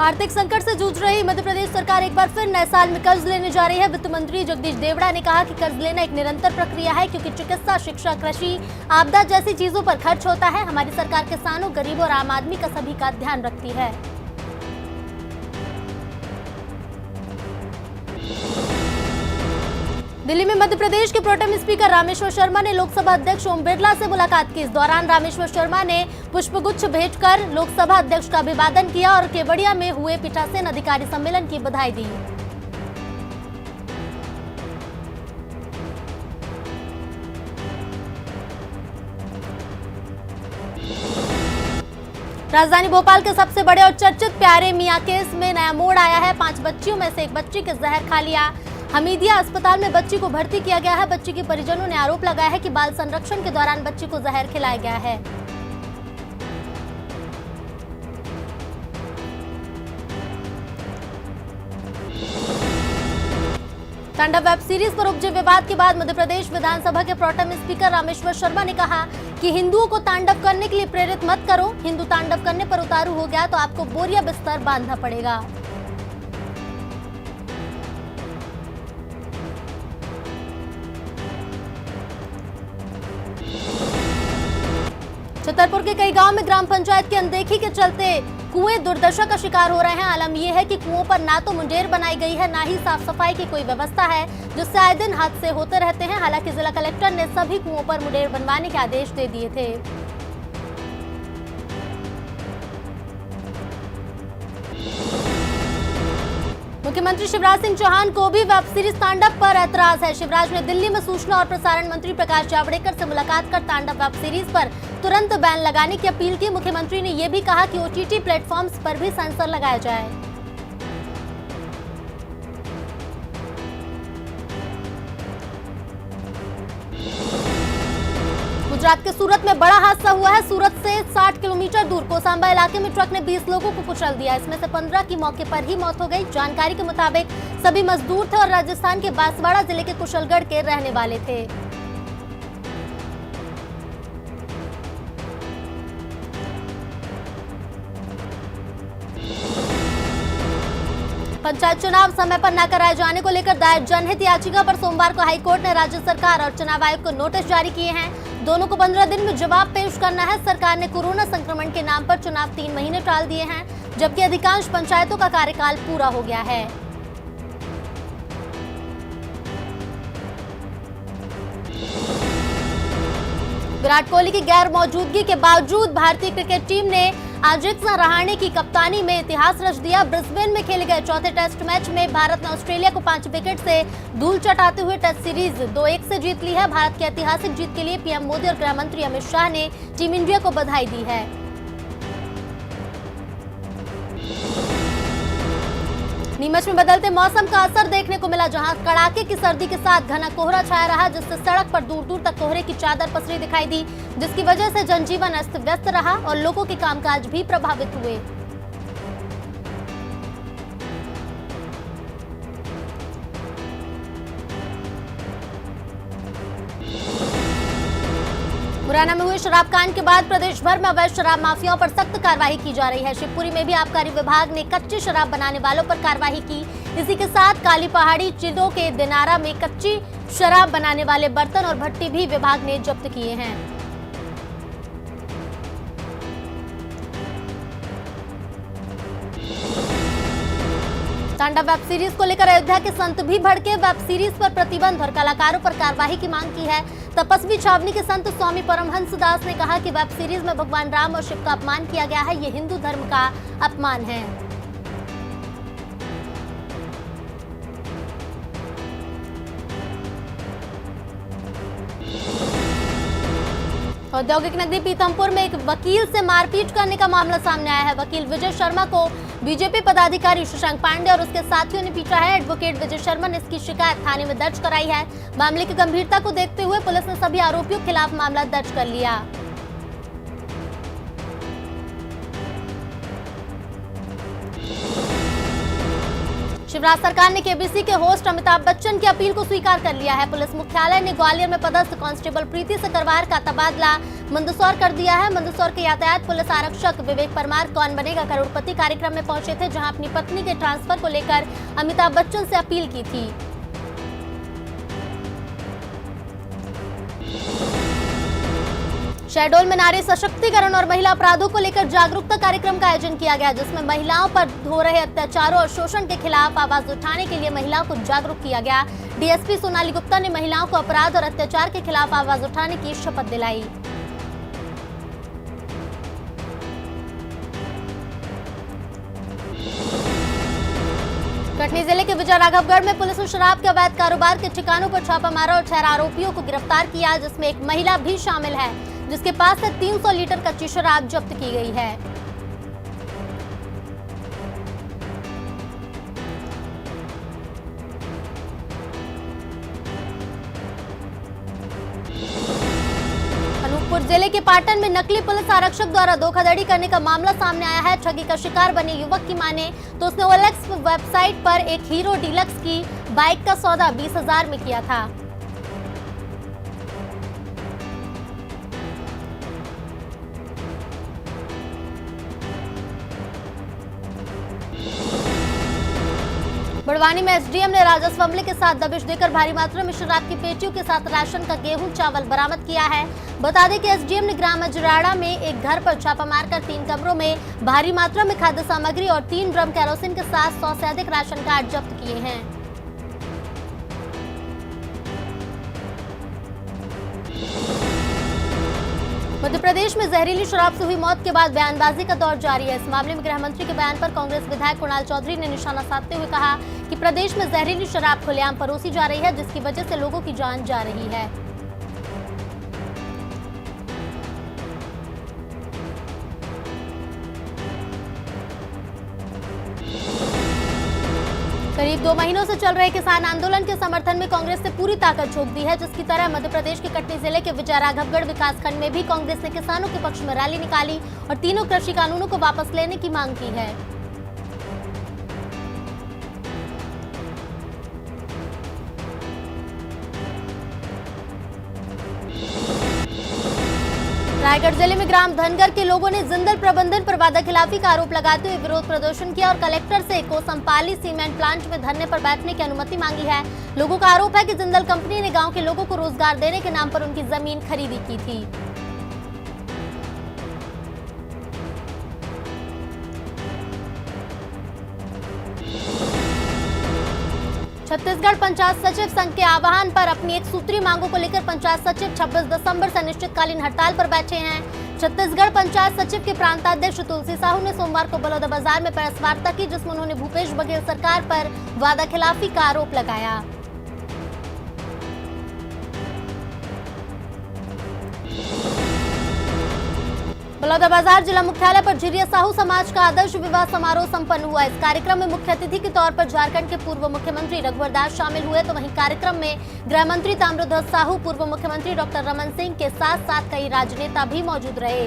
आर्थिक संकट से जूझ रही मध्य प्रदेश सरकार एक बार फिर नए साल में कर्ज लेने जा रही है। वित्त मंत्री जगदीश देवड़ा ने कहा कि कर्ज लेना एक निरंतर प्रक्रिया है, क्योंकि चिकित्सा, शिक्षा, कृषि, आपदा जैसी चीजों पर खर्च होता है। हमारी सरकार किसानों, गरीबों और आम आदमी का सभी का ध्यान रखती है। दिल्ली में मध्य प्रदेश के प्रोटेम स्पीकर रामेश्वर शर्मा ने लोकसभा अध्यक्ष ओम बिरला से मुलाकात की। इस दौरान रामेश्वर शर्मा ने पुष्पगुच्छ भेंटकर लोकसभा अध्यक्ष का अभिवादन किया और केवड़िया में हुए पीठासीन अधिकारी सम्मेलन की बधाई दी। राजधानी भोपाल के सबसे बड़े और चर्चित प्यारे मियां केस में नया मोड़ आया है। 5 बच्चियों में से एक बच्ची के जहर खा लिया। हमीदिया अस्पताल में बच्ची को भर्ती किया गया है। बच्ची के परिजनों ने आरोप लगाया है कि बाल संरक्षण के दौरान बच्ची को जहर खिलाया गया है। तांडव वेब सीरीज पर उपजे विवाद के बाद मध्य प्रदेश विधानसभा के प्रोटेम स्पीकर रामेश्वर शर्मा ने कहा कि हिंदुओं को तांडव करने के लिए प्रेरित मत करो। हिंदू तांडव करने पर उतारू हो गया तो आपको बोरिया बिस्तर बांधना पड़ेगा। छतरपुर के कई गांव में ग्राम पंचायत की अनदेखी के चलते कुएं दुर्दशा का शिकार हो रहे हैं। आलम यह है कि कुओं पर ना तो मुंडेर बनाई गई है, ना ही साफ सफाई की कोई व्यवस्था है, जिससे आए दिन हादसे होते रहते हैं। हालांकि जिला कलेक्टर ने सभी कुओं पर मुंडेर बनवाने के आदेश दे दिए थे। मुख्यमंत्री शिवराज सिंह चौहान को भी वेब सीरीज तांडव पर ऐतराज है। शिवराज ने दिल्ली में सूचना और प्रसारण मंत्री प्रकाश जावड़ेकर से मुलाकात कर तांडव वेब सीरीज पर तुरंत बैन लगाने की अपील की। मुख्यमंत्री ने यह भी कहा कि OTT प्लेटफॉर्म्स पर भी सेंसर लगाया जाए। गुजरात के सूरत में बड़ा हादसा हुआ है। सूरत से 60 किलोमीटर दूर कोसांबा इलाके में ट्रक ने 20 लोगों को कुचल दिया। इसमें से 15 की मौके पर ही मौत हो गई। जानकारी के मुताबिक सभी मजदूर थे और राजस्थान के बांसवाड़ा जिले के कुशलगढ़ के रहने वाले थे। पंचायत चुनाव समय पर न कराए जाने को लेकर दायर जनहित याचिका पर सोमवार को हाईकोर्ट ने राज्य सरकार और चुनाव आयोग को नोटिस जारी किए हैं। दोनों को 15 दिन में जवाब पेश करना है। सरकार ने कोरोना संक्रमण के नाम पर चुनाव 3 महीने टाल दिए हैं, जबकि अधिकांश पंचायतों का कार्यकाल पूरा हो गया है। विराट कोहली की गैर मौजूदगी के बावजूद भारतीय क्रिकेट टीम ने अजिंक्य रहाणे की कप्तानी में इतिहास रच दिया। ब्रिस्बेन में खेले गए चौथे टेस्ट मैच में भारत ने ऑस्ट्रेलिया को 5 विकेट से धूल चटाते हुए टेस्ट सीरीज 2-1 से जीत ली है। भारत की ऐतिहासिक जीत के लिए पीएम मोदी और गृह मंत्री अमित शाह ने टीम इंडिया को बधाई दी है। नीमच में बदलते मौसम का असर देखने को मिला, जहां कड़ाके की सर्दी के साथ घना कोहरा छाया रहा, जिससे सड़क पर दूर दूर तक कोहरे की चादर पसरी दिखाई दी, जिसकी वजह से जनजीवन अस्त व्यस्त रहा और लोगों के कामकाज भी प्रभावित हुए। मुरैना में हुए शराब कांड के बाद प्रदेश भर में अवैध शराब माफियाओं पर सख्त कार्रवाई की जा रही है। शिवपुरी में भी आबकारी विभाग ने कच्ची शराब बनाने वालों पर कार्रवाई की। इसी के साथ काली पहाड़ी चिदों के दिनारा में कच्ची शराब बनाने वाले बर्तन और भट्टी भी विभाग ने जब्त किए हैं। तांडव वेब सीरीज को लेकर अयोध्या के संत भी भड़के। वेब सीरीज पर प्रतिबंध और कलाकारों पर कार्रवाई की मांग की है। तपस्वी छावनी के संत स्वामी परमहंस दास ने कहा कि वेब सीरीज में भगवान राम और शिव का अपमान किया गया है। ये हिंदू धर्म का अपमान है। औद्योगिक नगरी पीथमपुर में एक वकील से मारपीट करने का मामला सामने आया है। वकील विजय शर्मा को बीजेपी पदाधिकारी शशांक पांडे और उसके साथियों ने पीटा है। एडवोकेट विजय शर्मा ने इसकी शिकायत थाने में दर्ज कराई है। मामले की गंभीरता को देखते हुए पुलिस ने सभी आरोपियों के खिलाफ मामला दर्ज कर लिया। शिवराज सरकार ने केबीसी के होस्ट अमिताभ बच्चन की अपील को स्वीकार कर लिया है। पुलिस मुख्यालय ने ग्वालियर में पदस्थ कांस्टेबल प्रीति सकरवार का तबादला मंदसौर कर दिया है। मंदसौर के यातायात पुलिस आरक्षक विवेक परमार कौन बनेगा करोड़पति कार्यक्रम में पहुंचे थे, जहां अपनी पत्नी के ट्रांसफर को लेकर अमिताभ बच्चन से अपील की थी। शहडोल में नारी सशक्तिकरण और महिला अपराधों को लेकर जागरूकता कार्यक्रम का आयोजन किया गया, जिसमें महिलाओं पर हो रहे अत्याचारों और शोषण के खिलाफ आवाज उठाने के लिए महिलाओं को जागरूक किया गया। डीएसपी सोनाली गुप्ता ने महिलाओं को अपराध और अत्याचार के खिलाफ आवाज उठाने की शपथ दिलाई। कटनी जिले के विजय राघवगढ़ में पुलिस ने शराब के अवैध कारोबार के ठिकानों पर छापा मारा और 6 आरोपियों को गिरफ्तार किया, जिसमें एक महिला भी शामिल है, जिसके पास से 300 लीटर कच्ची शराब जब्त की गई है। अनूपपुर जिले के पाटन में नकली पुलिस आरक्षक द्वारा धोखाधड़ी करने का मामला सामने आया है। ठगी का शिकार बने युवक की माने तो उसने OLX वेबसाइट पर एक हीरो डीलक्स की बाइक का सौदा 20,000 में किया था। बड़वानी में एसडीएम ने राजस्व अमले के साथ दबिश देकर भारी मात्रा में शराब की पेटियों के साथ राशन का गेहूं चावल बरामद किया है। बता दें कि एसडीएम ने ग्राम अजराड़ा में एक घर पर छापा मारकर 3 कमरों में भारी मात्रा में खाद्य सामग्री और 3 ड्रम केरोसिन के साथ 100 से अधिक राशन कार्ड जब्त किए हैं। मध्य प्रदेश में जहरीली शराब से हुई मौत के बाद बयानबाजी का दौर जारी है। इस मामले में गृह मंत्री के बयान पर कांग्रेस विधायक कुणाल चौधरी ने निशाना साधते हुए कहा कि प्रदेश में जहरीली शराब खुलेआम परोसी जा रही है, जिसकी वजह से लोगों की जान जा रही है। करीब 2 महीनों से चल रहे किसान आंदोलन के समर्थन में कांग्रेस ने पूरी ताकत झोंक दी है, जिसकी तरह मध्य प्रदेश के कटनी जिले के विजय राघवगढ़ विकासखंड में भी कांग्रेस ने किसानों के पक्ष में रैली निकाली और तीनों कृषि कानूनों को वापस लेने की मांग की है। रायगढ़ जिले में ग्राम धनगर के लोगों ने जिंदल प्रबंधन पर वादाखिलाफी का आरोप लगाते हुए विरोध प्रदर्शन किया और कलेक्टर से कोसमपाली सीमेंट प्लांट में धरने पर बैठने की अनुमति मांगी है। लोगों का आरोप है कि जिंदल कंपनी ने गांव के लोगों को रोजगार देने के नाम पर उनकी जमीन खरीदी की थी। छत्तीसगढ़ पंचायत सचिव संघ के आह्वान पर अपनी एक सूत्री मांगों को लेकर पंचायत सचिव 26 दिसंबर से अनिश्चितकालीन हड़ताल पर बैठे हैं। छत्तीसगढ़ पंचायत सचिव के प्रांताध्यक्ष तुलसी साहू ने सोमवार को बलौदाबाजार में प्रेस वार्ता की, जिसमें उन्होंने भूपेश बघेल सरकार पर वादाखिलाफी का आरोप लगाया। बलौदाबाजार जिला मुख्यालय पर झिरिया साहू समाज का आदर्श विवाह समारोह संपन्न हुआ। इस कार्यक्रम में मुख्य अतिथि के तौर पर झारखंड के पूर्व मुख्यमंत्री रघुवर दास शामिल हुए, तो वहीं कार्यक्रम में गृह मंत्री ताम्रध्वज साहू, पूर्व मुख्यमंत्री डॉक्टर रमन सिंह के साथ साथ कई राजनेता भी मौजूद रहे।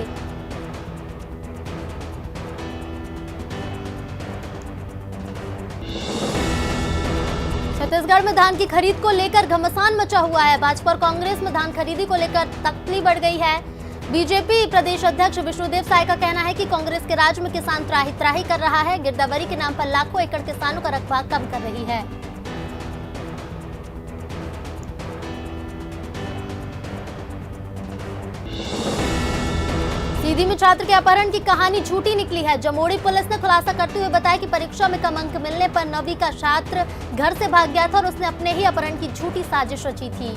छत्तीसगढ़ में धान की खरीद को लेकर घमासान मचा हुआ है। भाजपा और कांग्रेस में धान खरीदी को लेकर तख्ती बढ़ गई है। बीजेपी प्रदेश अध्यक्ष विष्णुदेव साय का कहना है कि कांग्रेस के राज में किसान त्राही त्राही कर रहा है, गिरदावरी के नाम पर लाखों एकड़ किसानों का रकबा कम कर रही है। सीधी में छात्र के अपहरण की कहानी झूठी निकली है। जमोड़ी पुलिस ने खुलासा करते हुए बताया कि परीक्षा में कम अंक मिलने पर 9वीं का छात्र घर से भाग गया था और उसने अपने ही अपहरण की झूठी साजिश रची थी।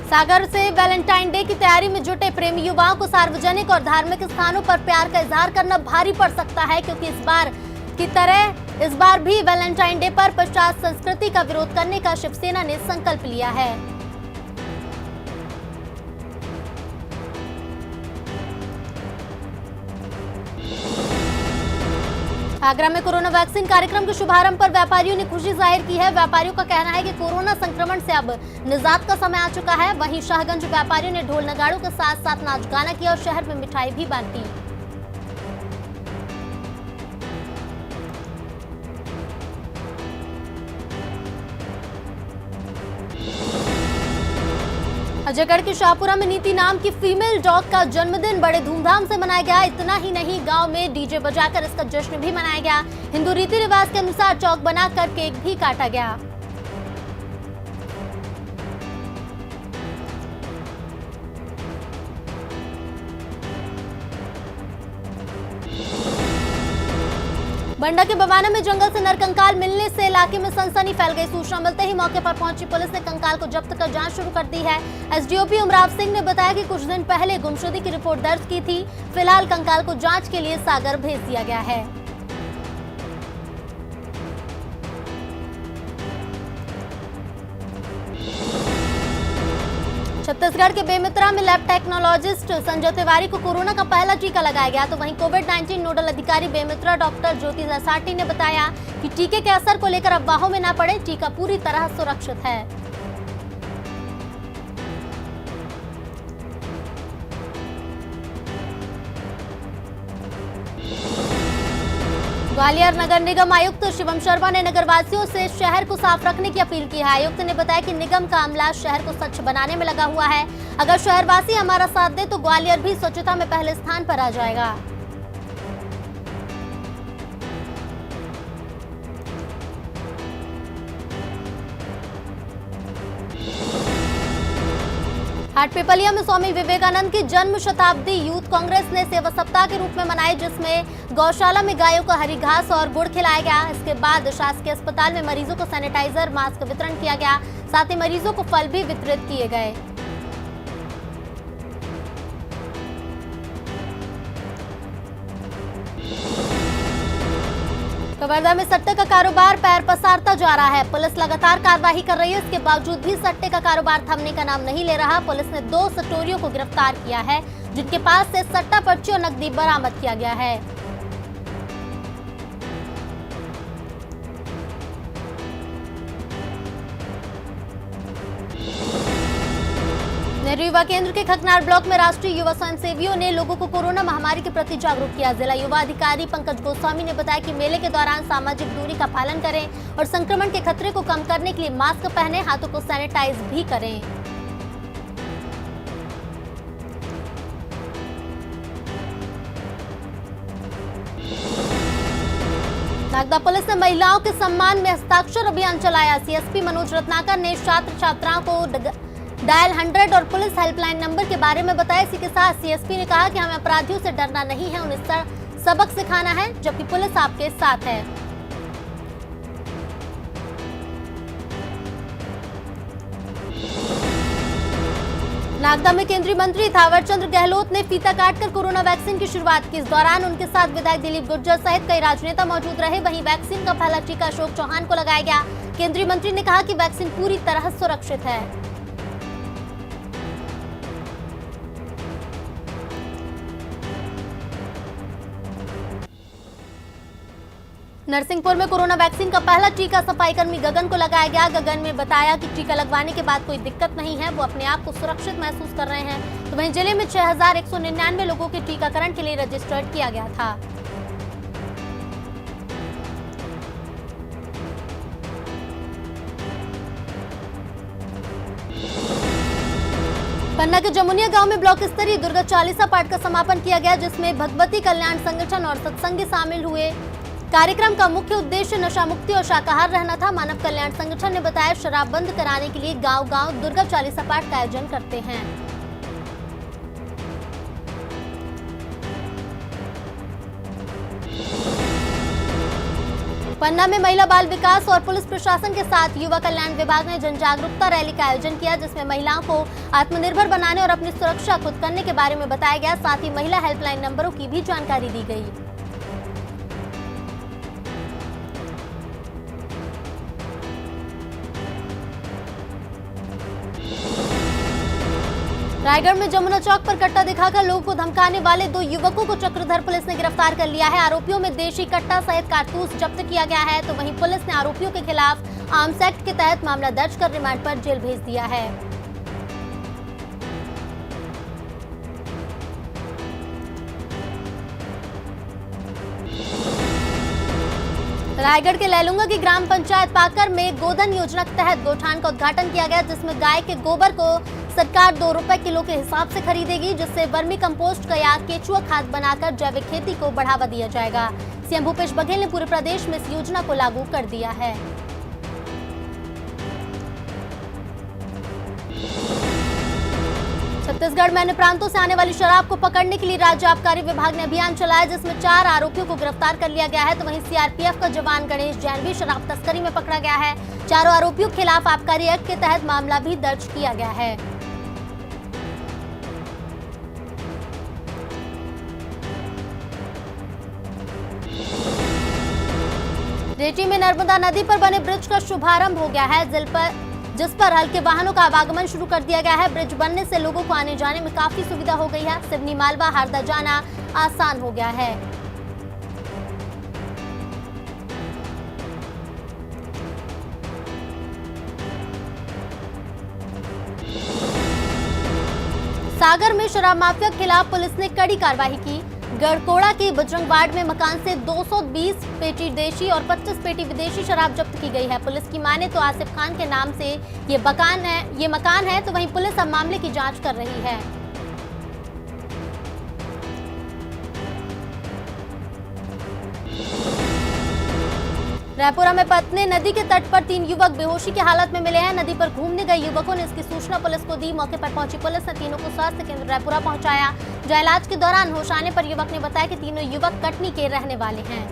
सागर से वैलेंटाइन डे की तैयारी में जुटे प्रेमी युवाओं को सार्वजनिक और धार्मिक स्थानों पर प्यार का इजहार करना भारी पड़ सकता है, क्योंकि इस बार की तरह इस बार भी वैलेंटाइन डे पर पश्चात संस्कृति का विरोध करने का शिवसेना ने संकल्प लिया है। आगरा में कोरोना वैक्सीन कार्यक्रम के शुभारंभ पर व्यापारियों ने खुशी जाहिर की है। व्यापारियों का कहना है कि कोरोना संक्रमण से अब निजात का समय आ चुका है। वहीं शाहगंज व्यापारियों ने ढोल नगाड़ों के साथ साथ नाच गाना किया और शहर में मिठाई भी बांटी। अजयगढ़ के शाहपुरा में नीति नाम की फीमेल डॉग का जन्मदिन बड़े धूमधाम से मनाया गया। इतना ही नहीं, गांव में डीजे बजाकर इसका जश्न भी मनाया गया। हिंदू रीति रिवाज के अनुसार चौक बनाकर केक भी काटा गया। बंडा के बवाना में जंगल से नरकंकाल मिलने से इलाके में सनसनी फैल गई। सूचना मिलते ही मौके पर पहुंची पुलिस ने कंकाल को जब्त कर जांच शुरू कर दी है। एसडीओपी उमराव सिंह ने बताया कि कुछ दिन पहले गुमशुदगी की रिपोर्ट दर्ज की थी। फिलहाल कंकाल को जांच के लिए सागर भेज दिया गया है। छत्तीसगढ़ के बेमित्रा में लैब टेक्नोलॉजिस्ट संजय तिवारी को कोरोना का पहला टीका लगाया गया। तो वहीं कोविड-19 नोडल अधिकारी बेमित्रा डॉक्टर ज्योति जसाटी ने बताया कि टीके के असर को लेकर अफवाहों में न पड़े, टीका पूरी तरह सुरक्षित है। ग्वालियर नगर निगम आयुक्त शिवम शर्मा ने नगरवासियों से शहर को साफ रखने की अपील की है। आयुक्त ने बताया कि निगम का अमला शहर को स्वच्छ बनाने में लगा हुआ है। अगर शहरवासी हमारा साथ दे तो ग्वालियर भी स्वच्छता में पहले स्थान पर आ जाएगा। हाटपिपलिया में स्वामी विवेकानंद की जन्म शताब्दी यूथ कांग्रेस ने सेवा सप्ताह के रूप में मनाई, जिसमें गौशाला में गायों को हरी घास और गुड़ खिलाया गया। इसके बाद शासकीय अस्पताल में मरीजों को सैनिटाइजर, मास्क वितरण किया गया। साथ ही मरीजों को फल भी वितरित किए गए। कवर्धा में सट्टे का कारोबार पैर पसारता जा रहा है। पुलिस लगातार कार्रवाई कर रही है, इसके बावजूद भी सट्टे का कारोबार थमने का नाम नहीं ले रहा। पुलिस ने 2 सट्टोरियों को गिरफ्तार किया है, जिनके पास से सट्टा पर्ची और नकदी बरामद किया गया है। नेहरू युवा केंद्र के खकनार ब्लॉक में राष्ट्रीय युवा स्वयंसेवियों ने लोगों को कोरोना महामारी के प्रति जागरूक किया। जिला युवा अधिकारी पंकज गोस्वामी ने बताया कि मेले के दौरान सामाजिक दूरी का पालन करें और संक्रमण के खतरे को कम करने के लिए मास्क पहने, हाथों को सैनिटाइज भी करें। नागदा पुलिस ने महिलाओं के सम्मान में हस्ताक्षर अभियान चलाया। सीएसपी मनोज रत्नाकर ने छात्र छात्राओं को डायल 100 और पुलिस हेल्पलाइन नंबर के बारे में बताया। इसी के साथ सीएसपी ने कहा कि हमें अपराधियों से डरना नहीं है, उन्हें सबक सिखाना है, जबकि पुलिस आपके साथ है। नागदा में केंद्रीय मंत्री थावरचंद गहलोत ने फीता काटकर कोरोना वैक्सीन की शुरुआत की। इस दौरान उनके साथ विधायक दिलीप गुर्जर सहित कई राजनेता मौजूद रहे। वहीं वैक्सीन का पहला टीका अशोक चौहान को लगाया गया। केंद्रीय मंत्री ने कहा कि वैक्सीन पूरी तरह सुरक्षित है। नरसिंहपुर में कोरोना वैक्सीन का पहला टीका सफाई कर्मी गगन को लगाया गया। गगन ने बताया कि टीका लगवाने के बाद कोई दिक्कत नहीं है, वो अपने आप को सुरक्षित महसूस कर रहे हैं। तो वहीं जिले में 6199 लोगों के टीकाकरण के लिए रजिस्टर्ड किया गया था। पन्ना के जमुनिया गांव में ब्लॉक स्तरीय दुर्गा चालीसा पाठ का समापन किया गया, जिसमें भगवती कल्याण संगठन और सत्संगी शामिल हुए। कार्यक्रम का मुख्य उद्देश्य नशा मुक्ति और शाकाहार रहना था। मानव कल्याण संगठन ने बताया शराब बंद कराने के लिए गांव-गांव दुर्गा चालीसा पाठ का आयोजन करते हैं। पन्ना में महिला बाल विकास और पुलिस प्रशासन के साथ युवा कल्याण विभाग ने जन जागरूकता रैली का आयोजन किया, जिसमें महिलाओं को आत्मनिर्भर बनाने और अपनी सुरक्षा खुद करने के बारे में बताया गया। साथ ही महिला हेल्पलाइन नंबरों की भी जानकारी दी गई। रायगढ़ में जमुना चौक पर कट्टा दिखाकर लोगों को धमकाने वाले 2 युवकों को चक्रधर पुलिस ने गिरफ्तार कर लिया है। आरोपियों में देशी कट्टा सहित कारतूस जब्त किया गया है, तो वहीं पुलिस ने आरोपियों के खिलाफ आर्म्स एक्ट के तहत मामला दर्ज कर रिमांड पर जेल भेज दिया है। रायगढ़ के लैलूंगा की ग्राम पंचायत पाकर में गोधन योजना के तहत गोठान का उद्घाटन किया गया, जिसमें गाय के गोबर को सरकार 2 रुपए किलो के हिसाब से खरीदेगी, जिससे वर्मी कंपोस्ट या केचुआ खाद बनाकर जैविक खेती को बढ़ावा दिया जाएगा। सीएम भूपेश बघेल ने पूरे प्रदेश में इस योजना को लागू कर दिया है। छत्तीसगढ़ में अन्य प्रांतों से आने वाली शराब को पकड़ने के लिए राज्य आबकारी विभाग ने अभियान चलाया, जिसमें 4 आरोपियों को गिरफ्तार कर लिया गया है, तो वहीं सीआरपीएफ का जवान गणेश जैन भी शराब तस्करी में पकड़ा गया है। चारों आरोपियों के खिलाफ आबकारी एक्ट के तहत मामला भी दर्ज किया गया है। रेटी में नर्मदा नदी पर बने ब्रिज का शुभारंभ हो गया है, जिस पर हल्के वाहनों का आवागमन शुरू कर दिया गया है। ब्रिज बनने से लोगों को आने जाने में काफी सुविधा हो गई है। सिवनी मालवा हरदा जाना आसान हो गया है। सागर में शराब माफिया के खिलाफ पुलिस ने कड़ी कार्रवाई की। गढ़कोड़ा के बजरंग वार्ड में मकान से 220 पेटी देशी और 25 पेटी विदेशी शराब जब्त की गई है। पुलिस की माने तो आसिफ खान के नाम से ये मकान है, तो वहीं पुलिस अब मामले की जांच कर रही है। रायपुरा में पतने नदी के तट पर 3 युवक बेहोशी की हालत में मिले हैं। नदी पर घूमने गए युवकों ने इसकी सूचना पुलिस को दी। मौके पर पहुंची पुलिस ने तीनों को स्वास्थ्य केंद्र रायपुरा पहुंचाया, जहां इलाज के दौरान होश आने पर युवक ने बताया कि तीनों युवक कटनी के रहने वाले हैं।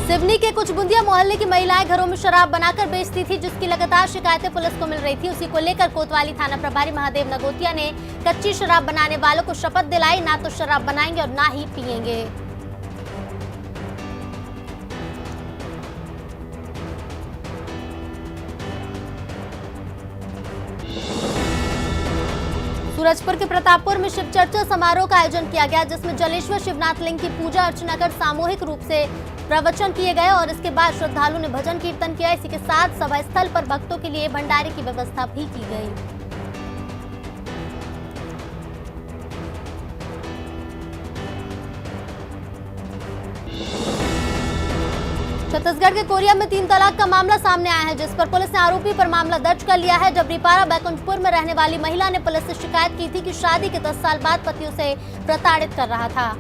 सिवनी के कुछ बुंदिया मोहल्ले की महिलाएं घरों में शराब बनाकर बेचती थी, जिसकी लगातार शिकायतें पुलिस को मिल रही थी। उसी को लेकर कोतवाली थाना प्रभारी महादेव नगोतिया ने कच्ची शराब बनाने वालों को शपथ दिलाई, ना तो शराब बनाएंगे और ना ही पिएंगे। सूरजपुर के प्रतापपुर में शिव चर्चा समारोह का आयोजन किया गया, जिसमें जलेश्वर शिवनाथ लिंग की पूजा अर्चना कर सामूहिक रूप से प्रवचन किए गए और इसके बाद श्रद्धालुओं ने भजन कीर्तन किया। इसी के साथ सभा स्थल पर भक्तों के लिए भंडारे की व्यवस्था भी की गई। छत्तीसगढ़ के कोरिया में 3 तलाक का मामला सामने आया है, जिस पर पुलिस ने आरोपी पर मामला दर्ज कर लिया है। जबरीपारा बैकुंठपुर में रहने वाली महिला ने पुलिस से शिकायत की थी कि शादी के 10 साल बाद पति उसे प्रताड़ित कर रहा था।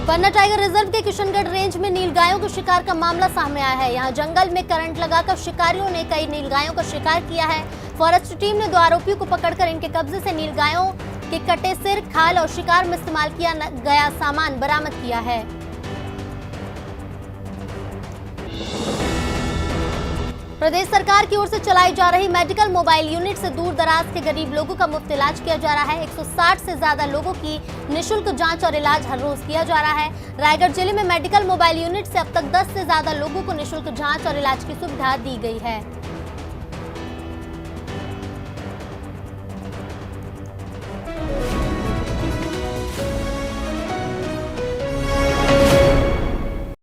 पन्ना टाइगर रिजर्व के किशनगढ़ रेंज में नीलगायों के शिकार का मामला सामने आया है। यहां जंगल में करंट लगाकर शिकारियों ने कई नीलगायों का शिकार किया है। फॉरेस्ट टीम ने 2 आरोपियों को पकड़कर इनके कब्जे से नीलगायों के कटे सिर, खाल और शिकार में इस्तेमाल किया गया सामान बरामद किया है। प्रदेश सरकार की ओर से चलाई जा रही मेडिकल मोबाइल यूनिट से दूर दराज के गरीब लोगों का मुफ्त इलाज किया जा रहा है। 160 से ज्यादा लोगों की निःशुल्क जांच और इलाज हर रोज किया जा रहा है। रायगढ़ जिले में मेडिकल मोबाइल यूनिट से अब तक 10 से ज्यादा लोगों को निःशुल्क जांच और इलाज की सुविधा दी गई है।